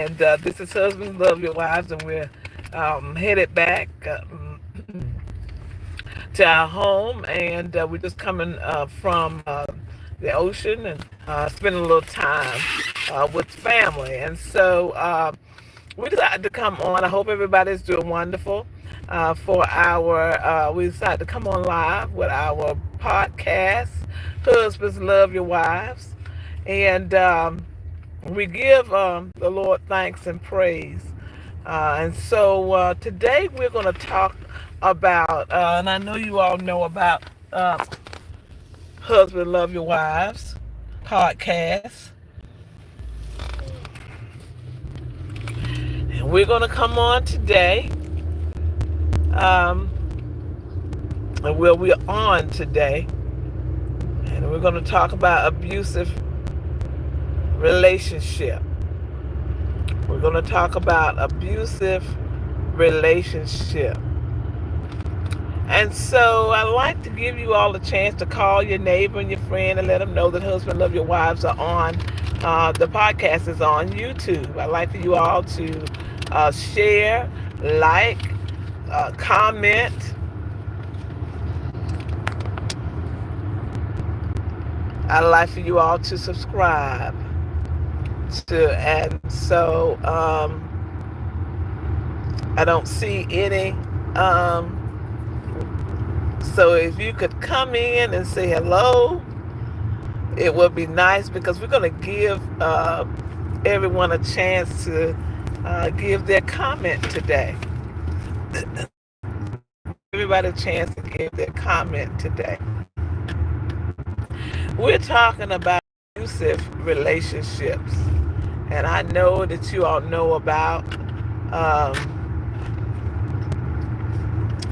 And this is Husbands Love Your Wives, and we're headed back to our home. And we're just coming from the ocean and spending a little time with family. And so we decided to come on. I hope everybody's doing wonderful. We decided to come on live with our podcast, Husbands Love Your Wives. And we give the Lord thanks and praise. And so today we're going to talk about, and I know you all know about Husband Love Your Wives podcast. And we're going to come on today. We're on today. And we're going to talk about abusive relationship. We're going to talk about abusive relationship. And so I'd like to give you all a chance to call your neighbor and your friend and let them know that Husband Love Your Wives are on. The podcast is on YouTube. I'd like for you all to share, like, comment. I'd like for you all to subscribe. And so I don't see any. So if you could come in and say hello, it would be nice, because we're going to give everyone a chance to give their comment today. Everybody a chance to give their comment today. We're talking about abusive relationships. And I know that you all know about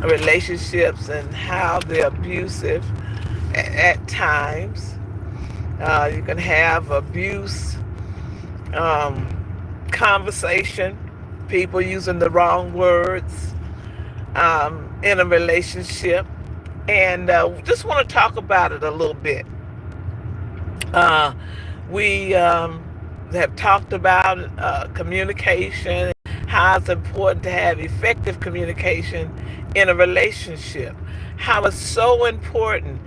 relationships and how they're abusive at times. You can have abuse conversation, people using the wrong words in a relationship. And just want to talk about it a little bit. We have talked about communication, how it's important to have effective communication in a relationship, how it's so important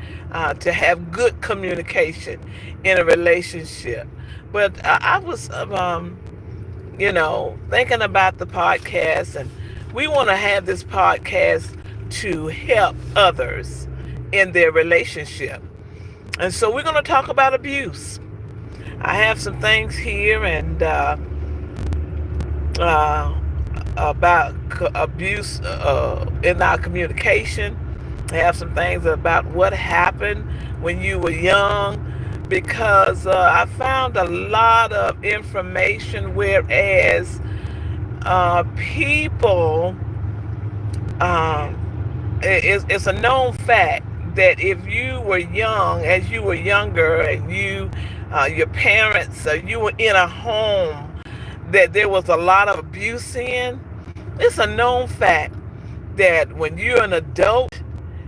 to have good communication in a relationship. But I was, thinking about the podcast, and we want to have this podcast to help others in their relationship. And so we're going to talk about abuse. I have some things here and about abuse in our communication. I have some things about what happened when you were young, because I found a lot of information, whereas people, it's a known fact that if you were young, as you were younger, and your parents, you were in a home that there was a lot of abuse in, it's a known fact that when you're an adult,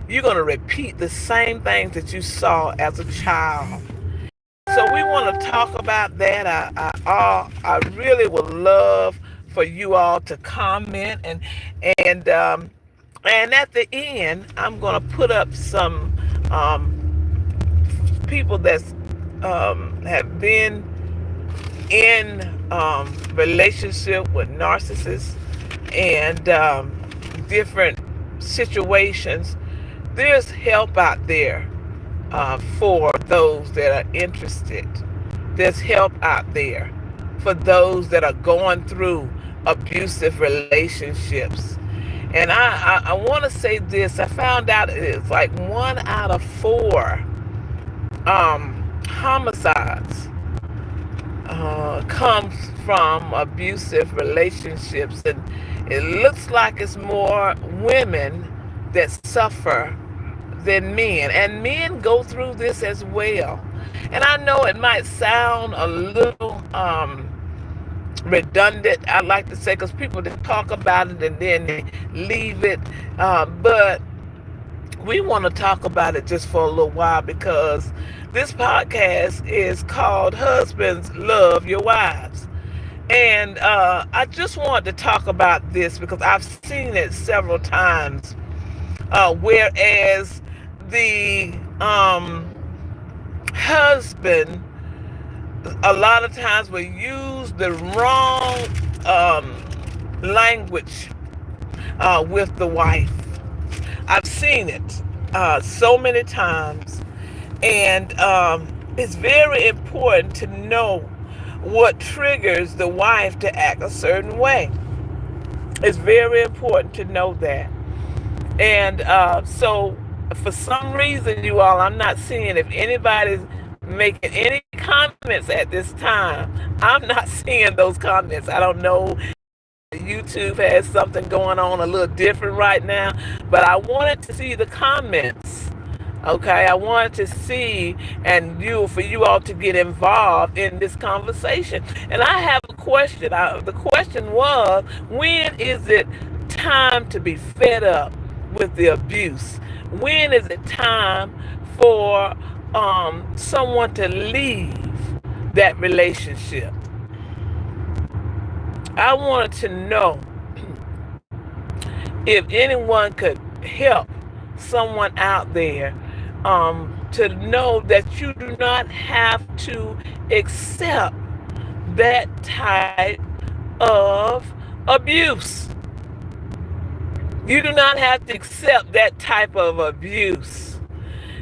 you're going to repeat the same things that you saw as a child. So we want to talk about that. I really would love for you all to comment, and at the end, I'm going to put up some people that have been in relationship with narcissists and different situations. There's help out there for those that are interested. There's help out there for those that are going through abusive relationships. And I want to say this. I found out it's like 1 out of 4 homicides comes from abusive relationships. And it looks like it's more women that suffer than men. And men go through this as well. And I know it might sound a little redundant, I like to say, because people just talk about it and then they leave it. But we want to talk about it just for a little while, because this podcast is called Husbands Love Your Wives. And I just wanted to talk about this because I've seen it several times. Whereas the husband, a lot of times, will use the wrong language with the wife. I've seen it so many times. And it's very important to know what triggers the wife to act a certain way. It's very important to know that. And so, for some reason, you all, I'm not seeing if anybody's making any comments at this time. I'm not seeing those comments. I don't know. YouTube has something going on a little different right now, but I wanted to see the comments. Okay, I wanted to see for you all to get involved in this conversation. And I have a question. The question was, when is it time to be fed up with the abuse? When is it time for someone to leave that relationship? I wanted to know if anyone could help someone out there to know that you do not have to accept that type of abuse. You do not have to accept that type of abuse.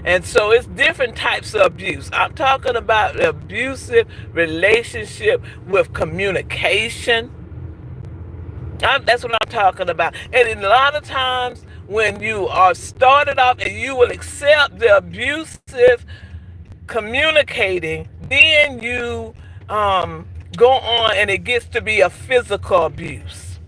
And so it's different types of abuse. I'm talking about abusive relationship with communication. That's what I'm talking about. And a lot of times when you are started off and you will accept the abusive communicating, then you go on and it gets to be a physical abuse.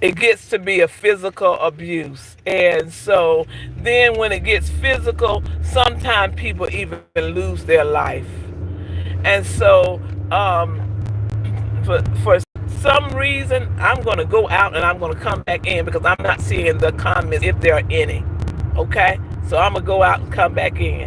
It gets to be a physical abuse. And so then when it gets physical, sometimes people even lose their life. And so for some reason, I'm going to go out and I'm going to come back in because I'm not seeing the comments if there are any. Okay? So I'm going to go out and come back in.